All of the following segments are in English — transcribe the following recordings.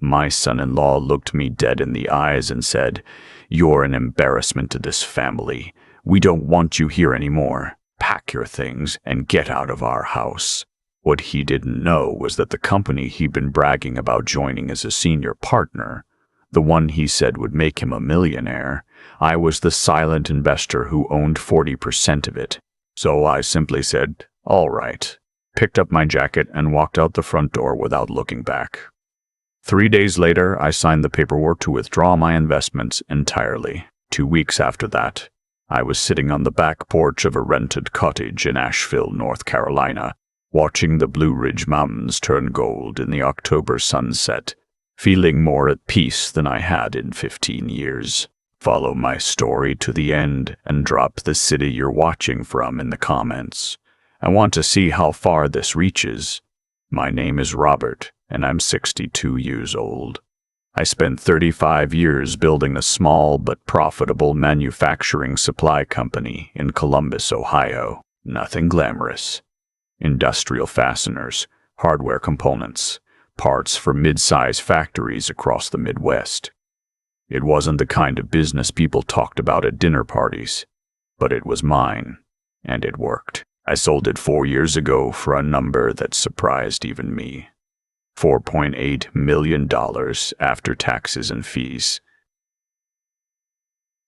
My son-in-law looked me dead in the eyes and said, "You're an embarrassment to this family. We don't want you here anymore. Pack your things and get out of our house." What he didn't know was that the company he'd been bragging about joining as a senior partner, the one he said would make him a millionaire, I was the silent investor who owned 40% of it. So I simply said, "All right," picked up my jacket and walked out the front door without looking back. 3 days later, I signed the paperwork to withdraw my investments entirely. 2 weeks after that, I was sitting on the back porch of a rented cottage in Asheville, North Carolina, watching the Blue Ridge Mountains turn gold in the October sunset, feeling more at peace than I had in 15 years. Follow my story to the end and drop the city you're watching from in the comments. I want to see how far this reaches. My name is Robert, and I'm 62 years old. I spent 35 years building a small but profitable manufacturing supply company in Columbus, Ohio. Nothing glamorous. Industrial fasteners, hardware components, parts for mid-size factories across the Midwest. It wasn't the kind of business people talked about at dinner parties, but it was mine, and it worked. I sold it 4 years ago for a number that surprised even me. $4.8 million after taxes and fees.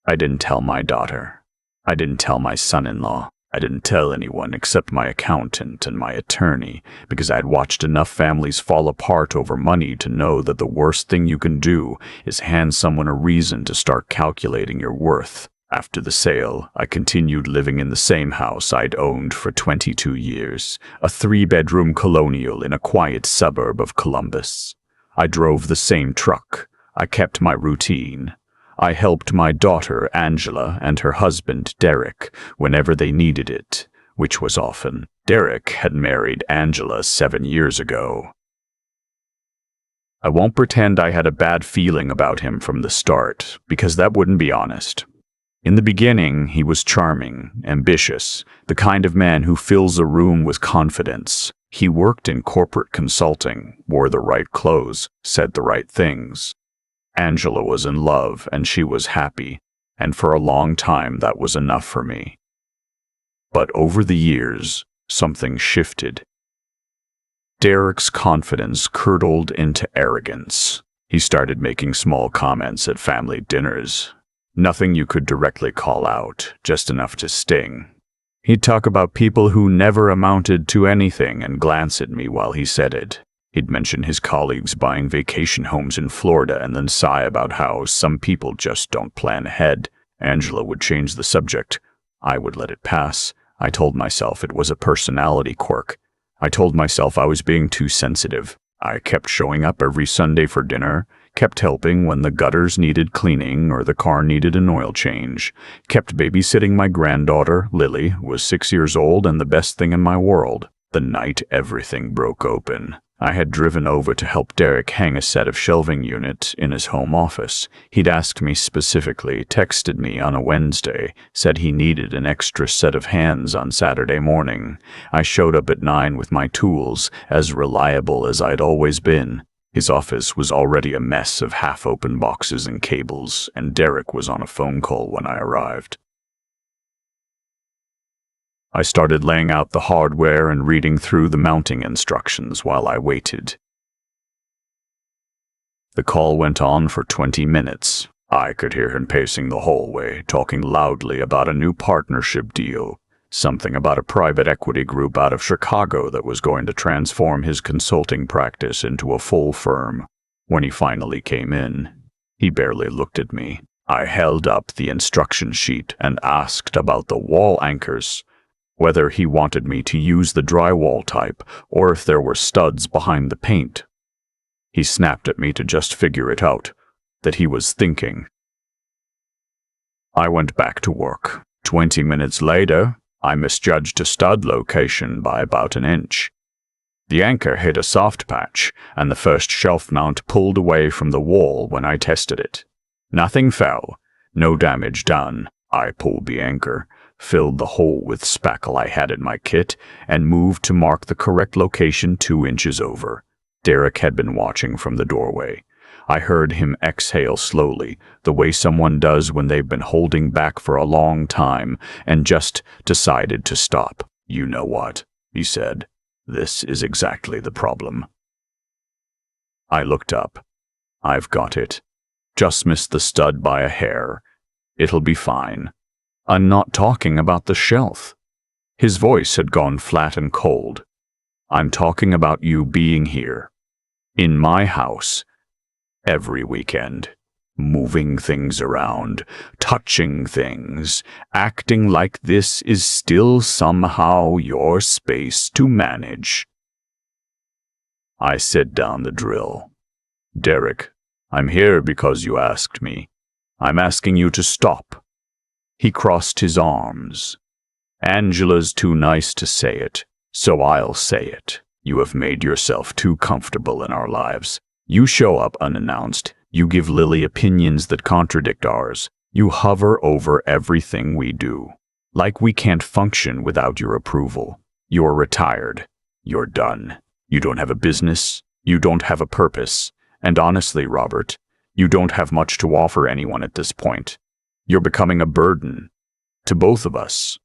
I didn't tell my daughter. I didn't tell my son-in-law. I didn't tell anyone except my accountant and my attorney, because I had watched enough families fall apart over money to know that the worst thing you can do is hand someone a reason to start calculating your worth. After the sale, I continued living in the same house I'd owned for 22 years, a 3-bedroom colonial in a quiet suburb of Columbus. I drove the same truck. I kept my routine. I helped my daughter, Angela, and her husband, Derek, whenever they needed it, which was often. Derek had married Angela 7 years ago. I won't pretend I had a bad feeling about him from the start, because that wouldn't be honest. In the beginning, he was charming, ambitious, the kind of man who fills a room with confidence. He worked in corporate consulting, wore the right clothes, said the right things. Angela was in love, and she was happy, and for a long time that was enough for me. But over the years, something shifted. Derek's confidence curdled into arrogance. He started making small comments at family dinners. Nothing you could directly call out, just enough to sting. He'd talk about people who never amounted to anything and glance at me while he said it. He'd mention his colleagues buying vacation homes in Florida and then sigh about how some people just don't plan ahead. Angela would change the subject. I would let it pass. I told myself it was a personality quirk. I told myself I was being too sensitive. I kept showing up every Sunday for dinner, kept helping when the gutters needed cleaning or the car needed an oil change, kept babysitting my granddaughter, Lily, who was 6 years old and the best thing in my world. The night everything broke open, I had driven over to help Derek hang a set of shelving units in his home office. He'd asked me specifically, texted me on a Wednesday, said he needed an extra set of hands on Saturday morning. I showed up at 9 with my tools, as reliable as I'd always been. His office was already a mess of half-open boxes and cables, and Derek was on a phone call when I arrived. I started laying out the hardware and reading through the mounting instructions while I waited. The call went on for 20 minutes. I could hear him pacing the hallway, talking loudly about a new partnership deal, something about a private equity group out of Chicago that was going to transform his consulting practice into a full firm. When he finally came in, he barely looked at me. I held up the instruction sheet and asked about the wall anchors, whether he wanted me to use the drywall type or if there were studs behind the paint. He snapped at me to just figure it out, that he was thinking. I went back to work. 20 minutes later, I misjudged a stud location by about an inch. The anchor hit a soft patch, and the first shelf mount pulled away from the wall when I tested it. Nothing fell, no damage done. I pulled the anchor, filled the hole with spackle I had in my kit, and moved to mark the correct location 2 inches over. Derek had been watching from the doorway. I heard him exhale slowly, the way someone does when they've been holding back for a long time and just decided to stop. "You know what?" he said. "This is exactly the problem." I looked up. "I've got it. Just missed the stud by a hair. It'll be fine. I'm not talking about the shelf." His voice had gone flat and cold. "I'm talking about you being here, in my house, every weekend, moving things around, touching things, acting like this is still somehow your space to manage." I set down the drill. "Derek, I'm here because you asked me. I'm asking you to stop." He crossed his arms. "Angela's too nice to say it, so I'll say it. You have made yourself too comfortable in our lives. You show up unannounced. You give Lily opinions that contradict ours. You hover over everything we do. Like we can't function without your approval. You're retired. You're done. You don't have a business. You don't have a purpose. And honestly, Robert, you don't have much to offer anyone at this point. You're becoming a burden to both of us."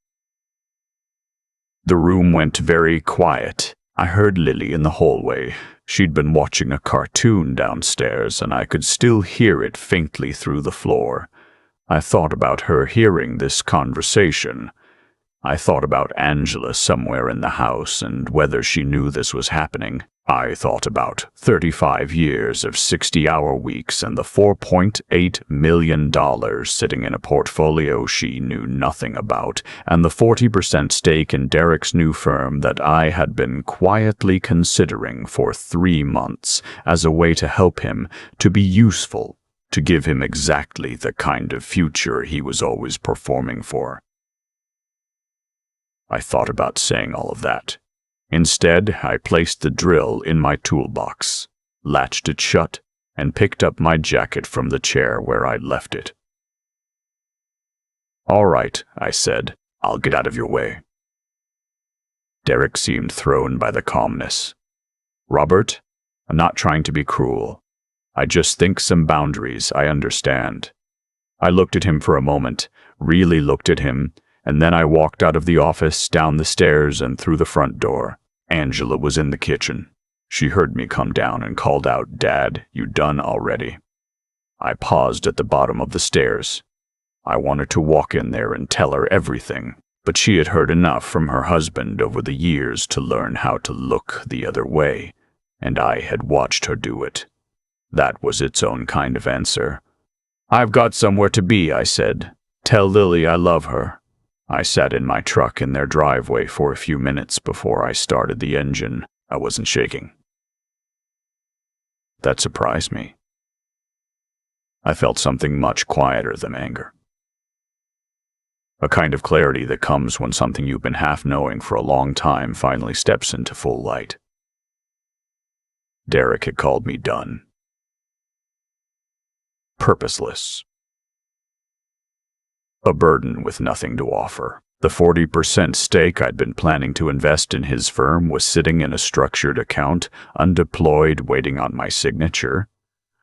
The room went very quiet. I heard Lily in the hallway. She'd been watching a cartoon downstairs, and I could still hear it faintly through the floor. I thought about her hearing this conversation. I thought about Angela somewhere in the house and whether she knew this was happening. I thought about 35 years of 60-hour weeks and the $4.8 million sitting in a portfolio she knew nothing about, and the 40% stake in Derek's new firm that I had been quietly considering for 3 months as a way to help him, to be useful, to give him exactly the kind of future he was always performing for. I thought about saying all of that. Instead, I placed the drill in my toolbox, latched it shut, and picked up my jacket from the chair where I'd left it. "All right," I said. "I'll get out of your way." Derek seemed thrown by the calmness. "Robert, I'm not trying to be cruel. I just think some boundaries, I understand." I looked at him for a moment, really looked at him, and then I walked out of the office, down the stairs, and through the front door. Angela was in the kitchen. She heard me come down and called out, "Dad, you done already?" I paused at the bottom of the stairs. I wanted to walk in there and tell her everything, but she had heard enough from her husband over the years to learn how to look the other way, and I had watched her do it. That was its own kind of answer. "I've got somewhere to be," I said. "Tell Lily I love her." I sat in my truck in their driveway for a few minutes before I started the engine. I wasn't shaking. That surprised me. I felt something much quieter than anger. A kind of clarity that comes when something you've been half knowing for a long time finally steps into full light. Derek had called me done. Purposeless. A burden with nothing to offer. The 40% stake I'd been planning to invest in his firm was sitting in a structured account, undeployed, waiting on my signature.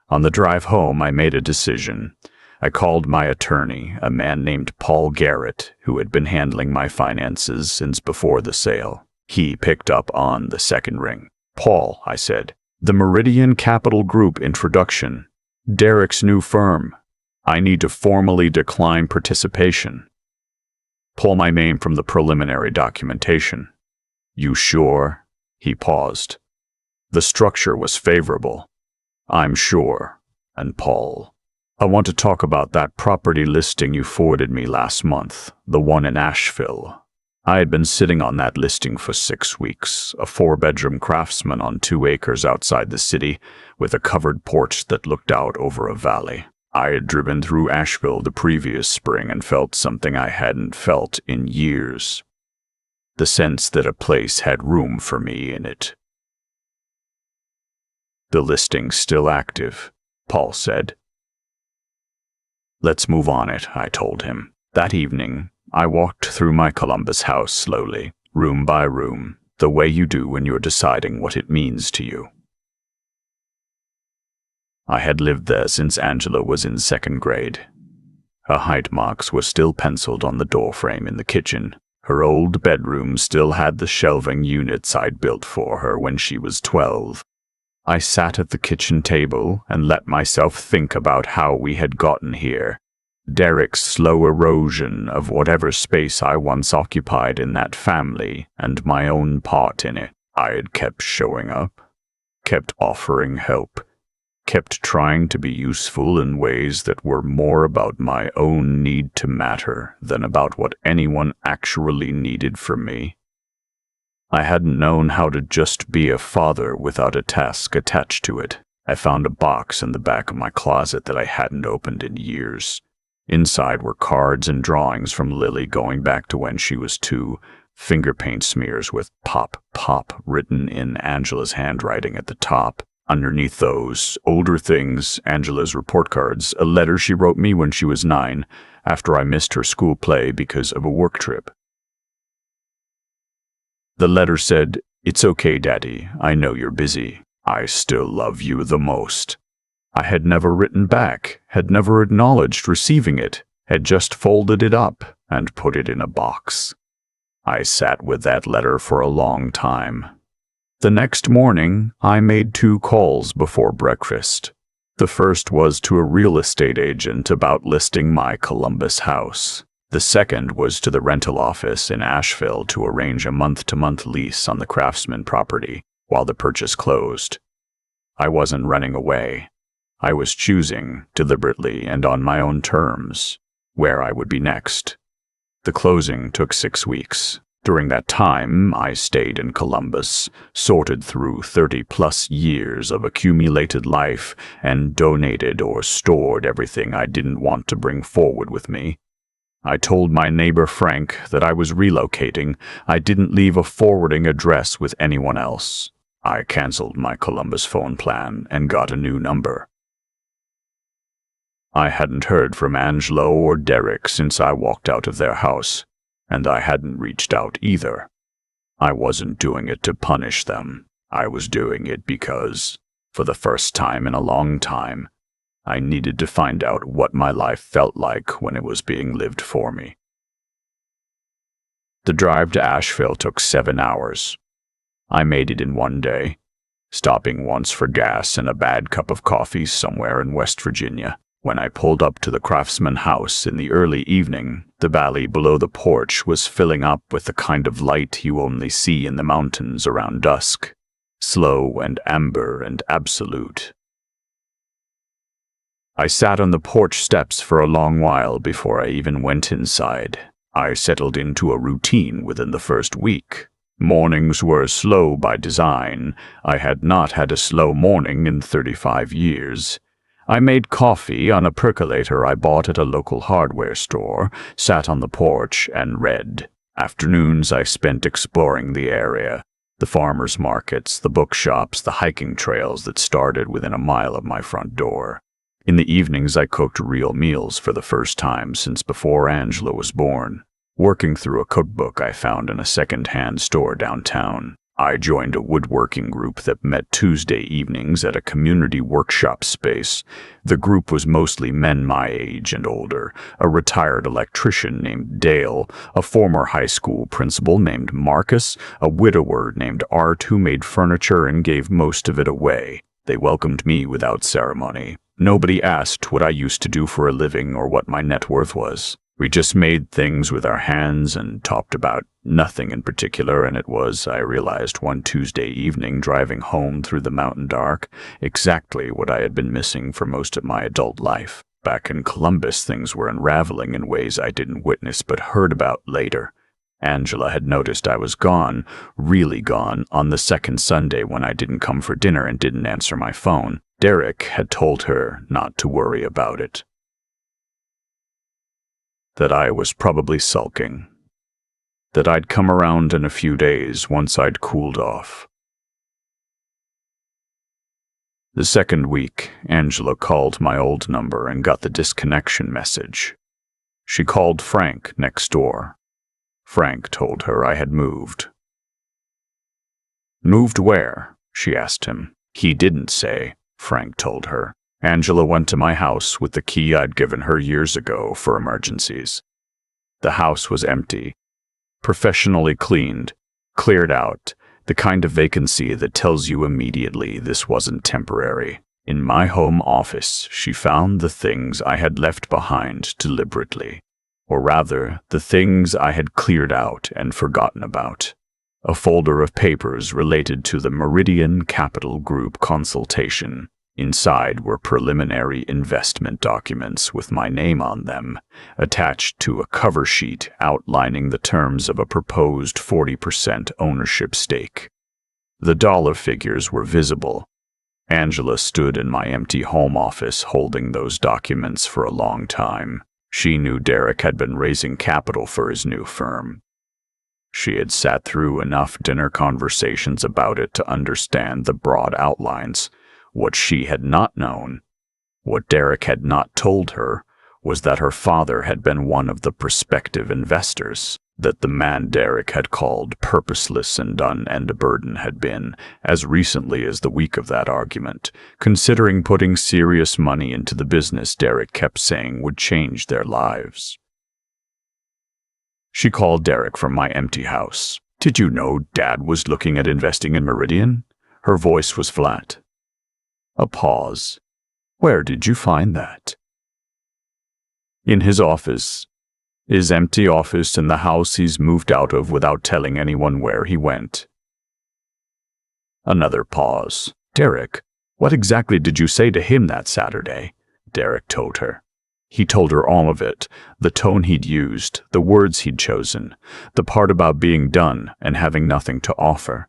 On the drive home, I made a decision. I called my attorney, a man named Paul Garrett, who had been handling my finances since before the sale. He picked up on the second ring. "Paul," I said, "the Meridian Capital Group introduction. Derek's new firm. I need to formally decline participation. Pull my name from the preliminary documentation." "You sure?" He paused. "The structure was favorable." "I'm sure." "And Paul, I want to talk about that property listing you forwarded me last month, the one in Asheville. I had been sitting on that listing for 6 weeks, a 4-bedroom craftsman on 2 acres outside the city, with a covered porch that looked out over a valley. I had driven through Asheville the previous spring and felt something I hadn't felt in years. The sense that a place had room for me in it. "The listing's still active," Paul said. "Let's move on it," I told him. That evening, I walked through my Columbus house slowly, room by room, the way you do when you're deciding what it means to you. I had lived there since Angela was in second grade. Her height marks were still penciled on the doorframe in the kitchen. Her old bedroom still had the shelving units I'd built for her when she was 12. I sat at the kitchen table and let myself think about how we had gotten here. Derek's slow erosion of whatever space I once occupied in that family and my own part in it. I had kept showing up, kept offering help, kept trying to be useful in ways that were more about my own need to matter than about what anyone actually needed from me. I hadn't known how to just be a father without a task attached to it. I found a box in the back of my closet that I hadn't opened in years. Inside were cards and drawings from Lily going back to when she was 2, finger paint smears with "Pop, Pop" written in Angela's handwriting at the top. Underneath those, older things, Angela's report cards, a letter she wrote me when she was 9, after I missed her school play because of a work trip. The letter said, "It's okay, Daddy. I know you're busy. I still love you the most." I had never written back, had never acknowledged receiving it, had just folded it up and put it in a box. I sat with that letter for a long time. The next morning, I made 2 calls before breakfast. The first was to a real estate agent about listing my Columbus house. The second was to the rental office in Asheville to arrange a month-to-month lease on the Craftsman property while the purchase closed. I wasn't running away. I was choosing, deliberately and on my own terms, where I would be next. The closing took 6 weeks. During that time, I stayed in Columbus, sorted through 30-plus years of accumulated life, and donated or stored everything I didn't want to bring forward with me. I told my neighbor Frank that I was relocating. I didn't leave a forwarding address with anyone else. I canceled my Columbus phone plan and got a new number. I hadn't heard from Angelo or Derek since I walked out of their house, and I hadn't reached out either. I wasn't doing it to punish them. I was doing it because, for the first time in a long time, I needed to find out what my life felt like when it was being lived for me. The drive to Asheville took 7 hours. I made it in one day, stopping once for gas and a bad cup of coffee somewhere in West Virginia. When I pulled up to the Craftsman house in the early evening, the valley below the porch was filling up with the kind of light you only see in the mountains around dusk, slow and amber and absolute. I sat on the porch steps for a long while before I even went inside. I settled into a routine within the first week. Mornings were slow by design. I had not had a slow morning in 35 years. I made coffee on a percolator I bought at a local hardware store, sat on the porch, and read. Afternoons I spent exploring the area, the farmers' markets, the bookshops, the hiking trails that started within a mile of my front door. In the evenings I cooked real meals for the first time since before Angela was born, working through a cookbook I found in a second-hand store downtown. I joined a woodworking group that met Tuesday evenings at a community workshop space. The group was mostly men my age and older, a retired electrician named Dale, a former high school principal named Marcus, a widower named Art who made furniture and gave most of it away. They welcomed me without ceremony. Nobody asked what I used to do for a living or what my net worth was. We just made things with our hands and talked about nothing in particular, and it was, I realized one Tuesday evening driving home through the mountain dark, exactly what I had been missing for most of my adult life. Back in Columbus, things were unraveling in ways I didn't witness but heard about later. Angela had noticed I was gone, really gone, on the second Sunday when I didn't come for dinner and didn't answer my phone. Derek had told her not to worry about it. That I was probably sulking. That I'd come around in a few days once I'd cooled off. The second week, Angela called my old number and got the disconnection message. She called Frank next door. Frank told her I had moved. "Moved where?" she asked him. He didn't say, Frank told her. Angela went to my house with the key I'd given her years ago for emergencies. The house was empty, professionally cleaned, cleared out, the kind of vacancy that tells you immediately this wasn't temporary. In my home office, she found the things I had left behind deliberately, or rather, the things I had cleared out and forgotten about. A folder of papers related to the Meridian Capital Group consultation. Inside were preliminary investment documents with my name on them, attached to a cover sheet outlining the terms of a proposed 40% ownership stake. The dollar figures were visible. Angela stood in my empty home office holding those documents for a long time. She knew Derek had been raising capital for his new firm. She had sat through enough dinner conversations about it to understand the broad outlines. What she had not known, what Derek had not told her, was that her father had been one of the prospective investors, that the man Derek had called purposeless and done and a burden had been, as recently as the week of that argument, considering putting serious money into the business Derek kept saying would change their lives. She called Derek from my empty house. "Did you know Dad was looking at investing in Meridian?" Her voice was flat. A pause. "Where did you find that?" "In his office. His empty office in the house he's moved out of without telling anyone where he went." Another pause. "Derek, what exactly did you say to him that Saturday?" Derek told her. He told her all of it, the tone he'd used, the words he'd chosen, the part about being done and having nothing to offer.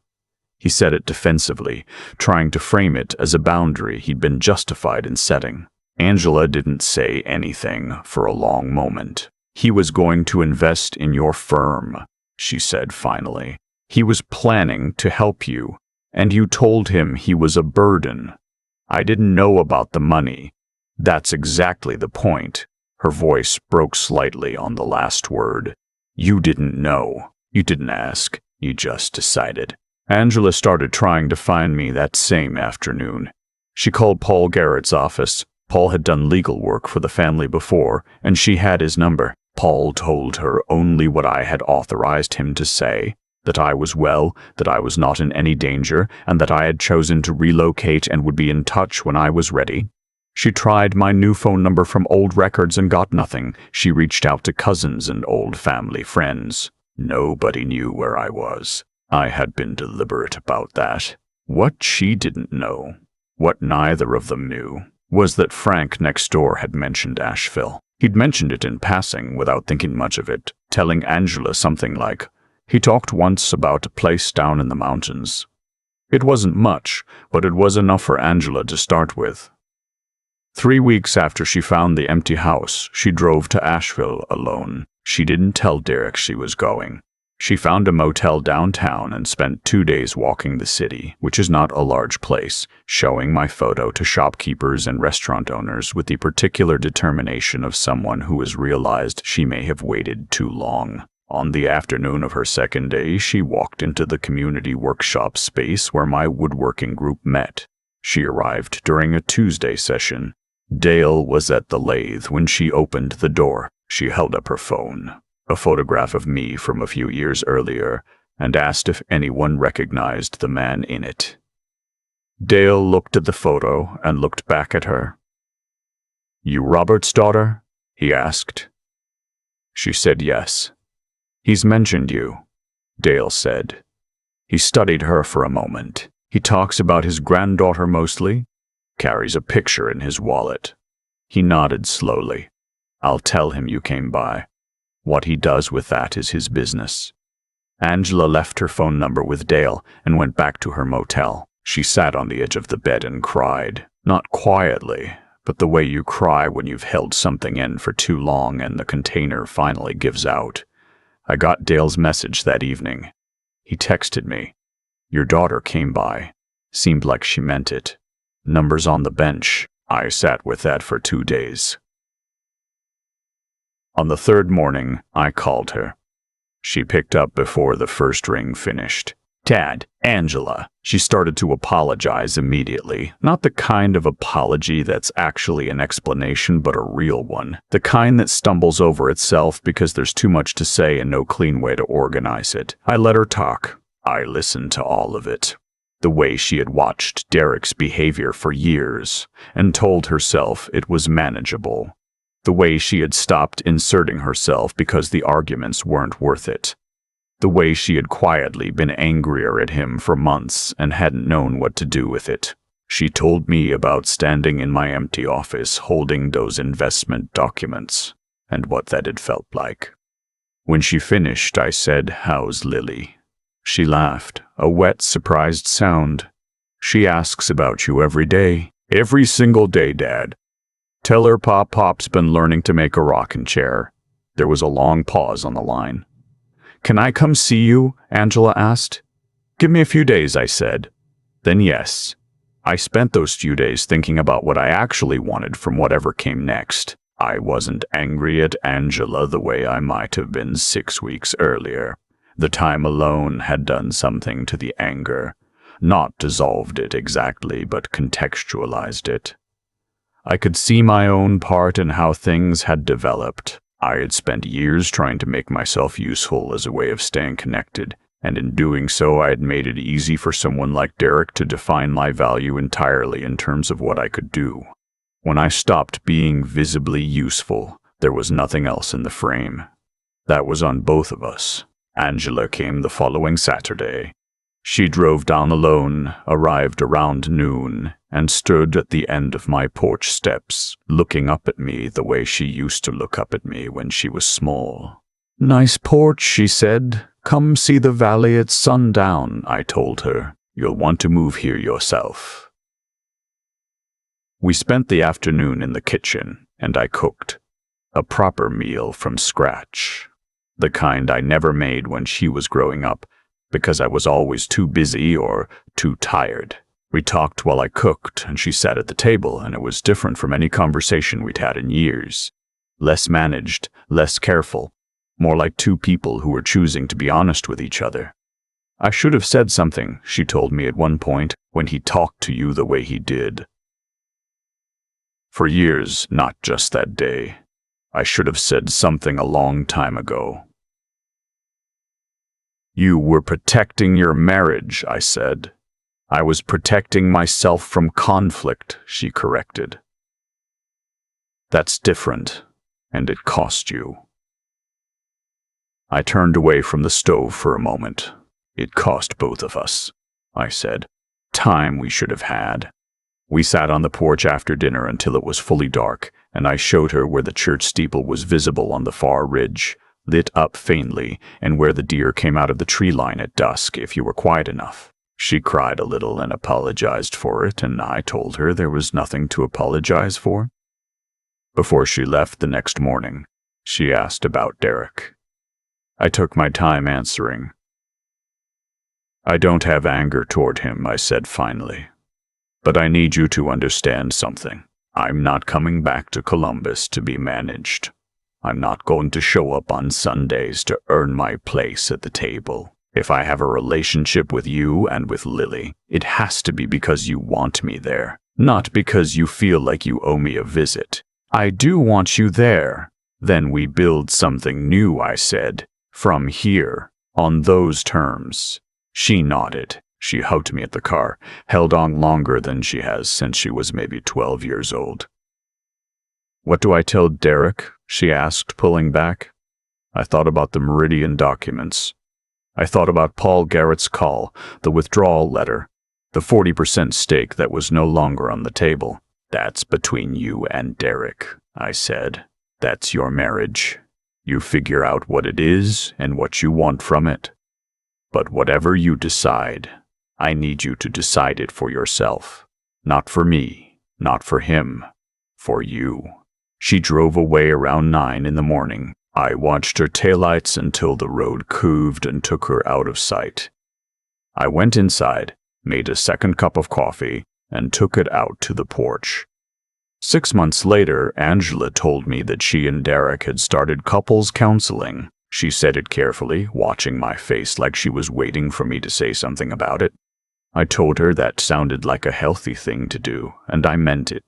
He said it defensively, trying to frame it as a boundary he'd been justified in setting. Angela didn't say anything for a long moment. "He was going to invest in your firm," she said finally. "He was planning to help you, and you told him he was a burden. I didn't know about the money. That's exactly the point." Her voice broke slightly on the last word. "You didn't know. You didn't ask. You just decided." Angela started trying to find me that same afternoon. She called Paul Garrett's office. Paul had done legal work for the family before, and she had his number. Paul told her only what I had authorized him to say, that I was well, that I was not in any danger, and that I had chosen to relocate and would be in touch when I was ready. She tried my new phone number from old records and got nothing. She reached out to cousins and old family friends. Nobody knew where I was. I had been deliberate about that. What she didn't know, what neither of them knew, was that Frank next door had mentioned Asheville. He'd mentioned it in passing without thinking much of it, telling Angela something like, "He talked once about a place down in the mountains." It wasn't much, but it was enough for Angela to start with. 3 weeks after she found the empty house, she drove to Asheville alone. She didn't tell Derek she was going. She found a motel downtown and spent 2 days walking the city, which is not a large place, showing my photo to shopkeepers and restaurant owners with the particular determination of someone who has realized she may have waited too long. On the afternoon of her second day, she walked into the community workshop space where my woodworking group met. She arrived during a Tuesday session. Dale was at the lathe when she opened the door. She held up her phone, a photograph of me from a few years earlier, and asked if anyone recognized the man in it. Dale looked at the photo and looked back at her. "You Robert's daughter?" he asked. She said yes. "He's mentioned you," Dale said. He studied her for a moment. "He talks about his granddaughter mostly. Carries a picture in his wallet." He nodded slowly. "I'll tell him you came by. What he does with that is his business." Angela left her phone number with Dale and went back to her motel. She sat on the edge of the bed and cried. Not quietly, but the way you cry when you've held something in for too long and the container finally gives out. I got Dale's message that evening. He texted me. "Your daughter came by. Seemed like she meant it. Numbers on the bench." I sat with that for 2 days. On the third morning, I called her. She picked up before the first ring finished. Dad, Angela. She started to apologize immediately. Not the kind of apology that's actually an explanation, but a real one. The kind that stumbles over itself because there's too much to say and no clean way to organize it. I let her talk. I listened to all of it. The way she had watched Derek's behavior for years and told herself it was manageable. The way she had stopped inserting herself because the arguments weren't worth it. The way she had quietly been angrier at him for months and hadn't known what to do with it. She told me about standing in my empty office holding those investment documents and what that had felt like. When she finished, I said, "How's Lily?" She laughed, a wet, surprised sound. "She asks about you every day. Every single day, Dad. Tell her Pop's been learning to make a rocking chair." There was a long pause on the line. "Can I come see you?" Angela asked. "Give me a few days," I said. Then yes. I spent those few days thinking about what I actually wanted from whatever came next. I wasn't angry at Angela the way I might have been 6 weeks earlier. The time alone had done something to the anger. Not dissolved it exactly, but contextualized it. I could see my own part in how things had developed. I had spent years trying to make myself useful as a way of staying connected, and in doing so I had made it easy for someone like Derek to define my value entirely in terms of what I could do. When I stopped being visibly useful, there was nothing else in the frame. That was on both of us. Angela came the following Saturday. She drove down alone, arrived around noon, and stood at the end of my porch steps, looking up at me the way she used to look up at me when she was small. "Nice porch," she said. "Come see the valley at sundown," I told her. "You'll want to move here yourself." We spent the afternoon in the kitchen, and I cooked. A proper meal from scratch. The kind I never made when she was growing up, because I was always too busy or too tired. We talked while I cooked, and she sat at the table, and it was different from any conversation we'd had in years. Less managed, less careful, more like two people who were choosing to be honest with each other. "I should have said something," she told me at one point, "when he talked to you the way he did." For years, not just that day. I should have said something a long time ago. "You were protecting your marriage," I said. "I was protecting myself from conflict," she corrected. "That's different, and it cost you." I turned away from the stove for a moment. "It cost both of us," I said. "Time we should have had." We sat on the porch after dinner until it was fully dark, and I showed her where the church steeple was visible on the far ridge, lit up faintly, and where the deer came out of the tree line at dusk if you were quiet enough. She cried a little and apologized for it, and I told her there was nothing to apologize for. Before she left the next morning, she asked about Derek. I took my time answering. "I don't have anger toward him," I said finally. "But I need you to understand something. I'm not coming back to Columbus to be managed. I'm not going to show up on Sundays to earn my place at the table. If I have a relationship with you and with Lily, it has to be because you want me there, not because you feel like you owe me a visit. I do want you there. Then we build something new," I said, "from here, on those terms." She nodded. She hugged me at the car, held on longer than she has since she was maybe 12 years old. "What do I tell Derek?" she asked, pulling back. I thought about the Meridian documents. I thought about Paul Garrett's call, the withdrawal letter, the 40% stake that was no longer on the table. "That's between you and Derek," I said. "That's your marriage. You figure out what it is and what you want from it. But whatever you decide, I need you to decide it for yourself. Not for me, not for him, for you." She drove away around 9 in the morning. I watched her taillights until the road curved and took her out of sight. I went inside, made a second cup of coffee, and took it out to the porch. 6 months later, Angela told me that she and Derek had started couples counseling. She said it carefully, watching my face like she was waiting for me to say something about it. I told her that sounded like a healthy thing to do, and I meant it.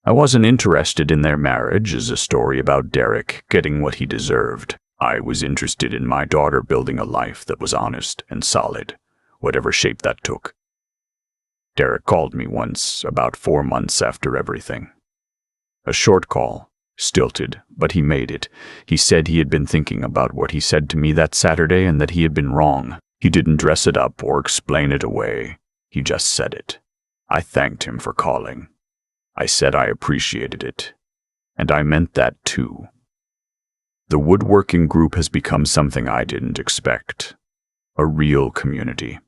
I wasn't interested in their marriage as a story about Derek getting what he deserved. I was interested in my daughter building a life that was honest and solid, whatever shape that took. Derek called me once, about 4 months after everything. A short call, stilted, but he made it. He said he had been thinking about what he said to me that Saturday and that he had been wrong. He didn't dress it up or explain it away. He just said it. I thanked him for calling. I said I appreciated it. And I meant that too. The woodworking group has become something I didn't expect. A real community.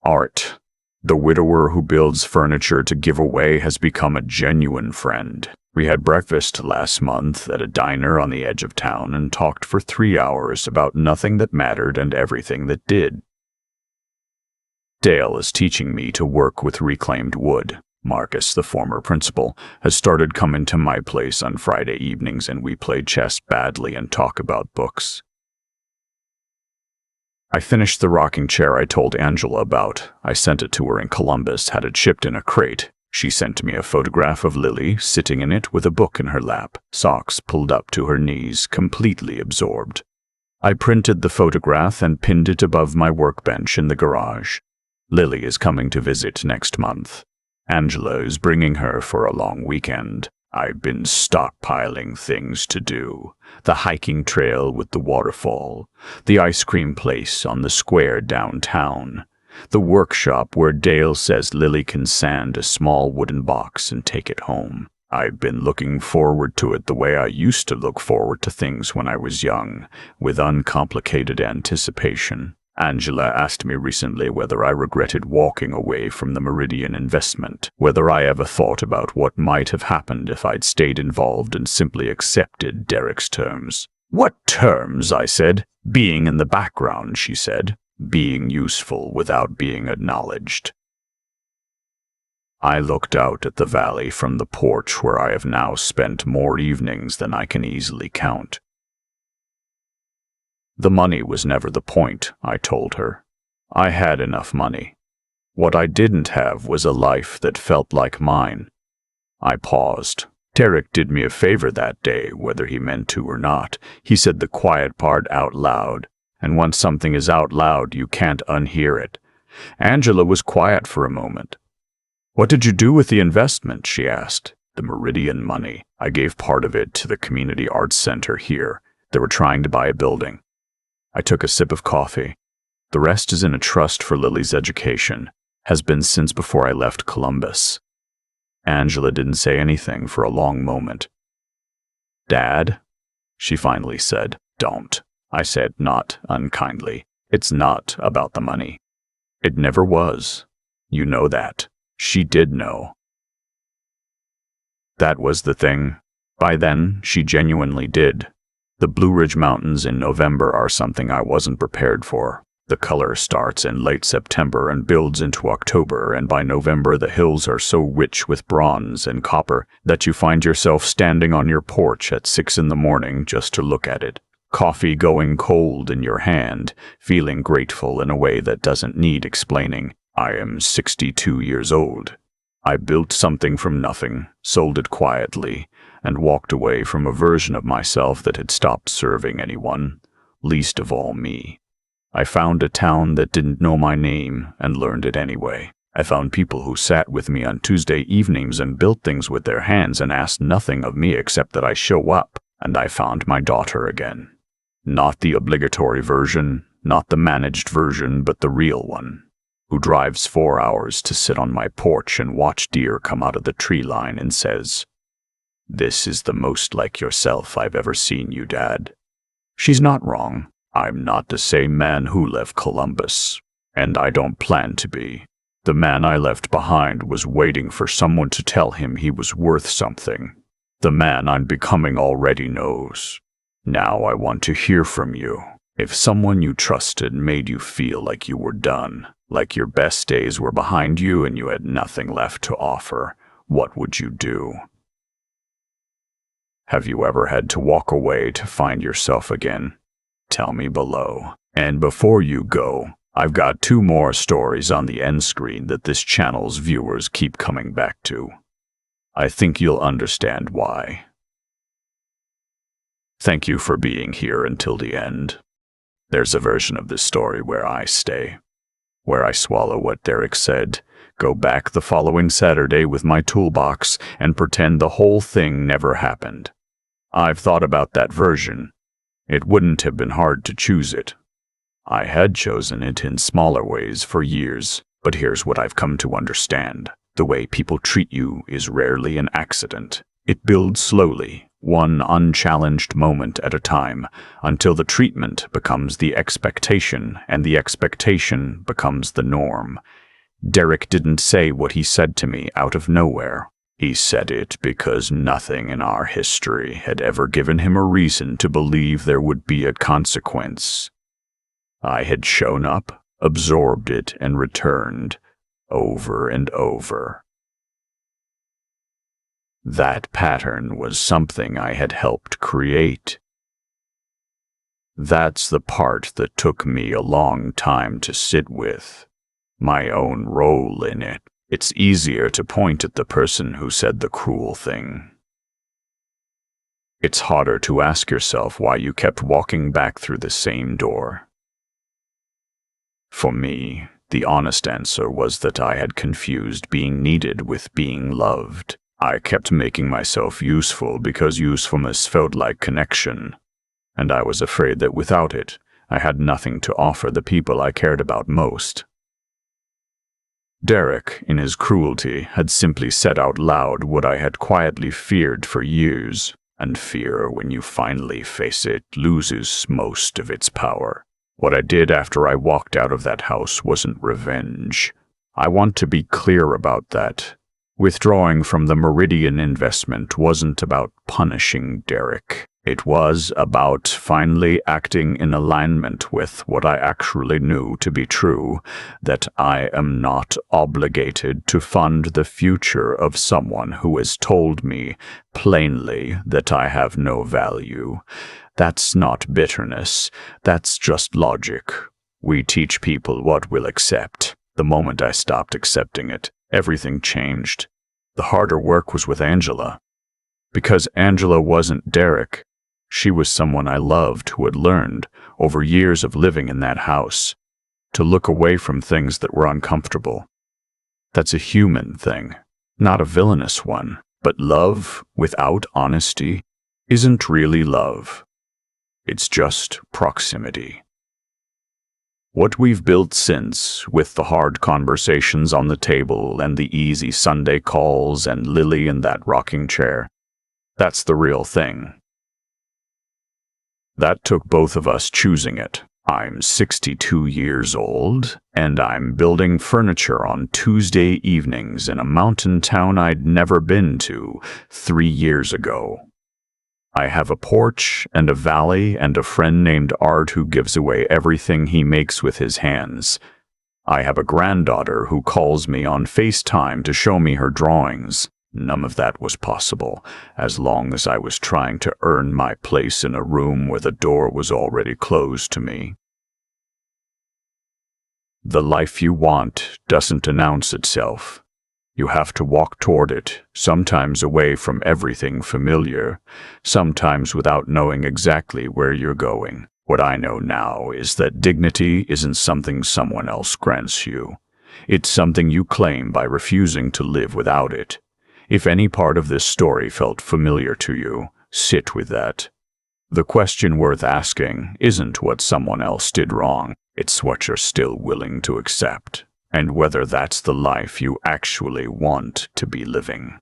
Art, the widower who builds furniture to give away, has become a genuine friend. We had breakfast last month at a diner on the edge of town and talked for 3 hours about nothing that mattered and everything that did. Dale is teaching me to work with reclaimed wood. Marcus, the former principal, has started coming to my place on Friday evenings and we play chess badly and talk about books. I finished the rocking chair I told Angela about. I sent it to her in Columbus, had it shipped in a crate. She sent me a photograph of Lily sitting in it with a book in her lap, socks pulled up to her knees, completely absorbed. I printed the photograph and pinned it above my workbench in the garage. Lily is coming to visit next month. Angela is bringing her for a long weekend. I've been stockpiling things to do. The hiking trail with the waterfall, the ice cream place on the square downtown, the workshop where Dale says Lily can sand a small wooden box and take it home. I've been looking forward to it the way I used to look forward to things when I was young, with uncomplicated anticipation. Angela asked me recently whether I regretted walking away from the Meridian investment, whether I ever thought about what might have happened if I'd stayed involved and simply accepted Derek's terms. "What terms?" I said. "Being in the background," she said. "Being useful without being acknowledged." I looked out at the valley from the porch where I have now spent more evenings than I can easily count. The money was never the point, I told her. I had enough money. What I didn't have was a life that felt like mine. I paused. Derek did me a favor that day, whether he meant to or not. He said the quiet part out loud, and once something is out loud, you can't unhear it. Angela was quiet for a moment. "What did you do with the investment?" she asked. "The Meridian money. I gave part of it to the Community Arts Center here. They were trying to buy a building." I took a sip of coffee. "The rest is in a trust for Lily's education. Has been since before I left Columbus." Angela didn't say anything for a long moment. "Dad," she finally said. "Don't," I said, not unkindly. "It's not about the money. It never was. You know that." She did know. That was the thing. By then, she genuinely did. The Blue Ridge Mountains in November are something I wasn't prepared for. The color starts in late September and builds into October, and by November the hills are so rich with bronze and copper that you find yourself standing on your porch at 6 in the morning just to look at it. Coffee going cold in your hand, feeling grateful in a way that doesn't need explaining. I am 62 years old. I built something from nothing, sold it quietly, and walked away from a version of myself that had stopped serving anyone, least of all me. I found a town that didn't know my name and learned it anyway. I found people who sat with me on Tuesday evenings and built things with their hands and asked nothing of me except that I show up, and I found my daughter again. Not the obligatory version, not the managed version, but the real one, who drives 4 hours to sit on my porch and watch deer come out of the tree line and says, "This is the most like yourself I've ever seen you, Dad." She's not wrong. I'm not the same man who left Columbus, and I don't plan to be. The man I left behind was waiting for someone to tell him he was worth something. The man I'm becoming already knows. Now I want to hear from you. If someone you trusted made you feel like you were done, like your best days were behind you and you had nothing left to offer, what would you do? Have you ever had to walk away to find yourself again? Tell me below. And before you go, I've got 2 more stories on the end screen that this channel's viewers keep coming back to. I think you'll understand why. Thank you for being here until the end. There's a version of this story where I stay, where I swallow what Derek said, go back the following Saturday with my toolbox, and pretend the whole thing never happened. I've thought about that version. It wouldn't have been hard to choose it. I had chosen it in smaller ways for years, but here's what I've come to understand. The way people treat you is rarely an accident. It builds slowly, one unchallenged moment at a time, until the treatment becomes the expectation, and the expectation becomes the norm. Derek didn't say what he said to me out of nowhere. He said it because nothing in our history had ever given him a reason to believe there would be a consequence. I had shown up, absorbed it, and returned, over and over. That pattern was something I had helped create. That's the part that took me a long time to sit with, my own role in it. It's easier to point at the person who said the cruel thing. It's harder to ask yourself why you kept walking back through the same door. For me, the honest answer was that I had confused being needed with being loved. I kept making myself useful because usefulness felt like connection, and I was afraid that without it, I had nothing to offer the people I cared about most. Derek, in his cruelty, had simply said out loud what I had quietly feared for years, and fear, when you finally face it, loses most of its power. What I did after I walked out of that house wasn't revenge. I want to be clear about that. Withdrawing from the Meridian investment wasn't about punishing Derek. It was about finally acting in alignment with what I actually knew to be true, that I am not obligated to fund the future of someone who has told me plainly that I have no value. That's not bitterness, that's just logic. We teach people what we'll accept. The moment I stopped accepting it, everything changed. The harder work was with Angela. Because Angela wasn't Derek, she was someone I loved who had learned, over years of living in that house, to look away from things that were uncomfortable. That's a human thing, not a villainous one. But love without honesty isn't really love. It's just proximity. What we've built since, with the hard conversations on the table and the easy Sunday calls and Lily in that rocking chair, that's the real thing. That took both of us choosing it. I'm 62 years old, and I'm building furniture on Tuesday evenings in a mountain town I'd never been to 3 years ago. I have a porch and a valley and a friend named Art who gives away everything he makes with his hands. I have a granddaughter who calls me on FaceTime to show me her drawings. None of that was possible, as long as I was trying to earn my place in a room where the door was already closed to me. The life you want doesn't announce itself. You have to walk toward it, sometimes away from everything familiar, sometimes without knowing exactly where you're going. What I know now is that dignity isn't something someone else grants you. It's something you claim by refusing to live without it. If any part of this story felt familiar to you, sit with that. The question worth asking isn't what someone else did wrong, it's what you're still willing to accept, and whether that's the life you actually want to be living.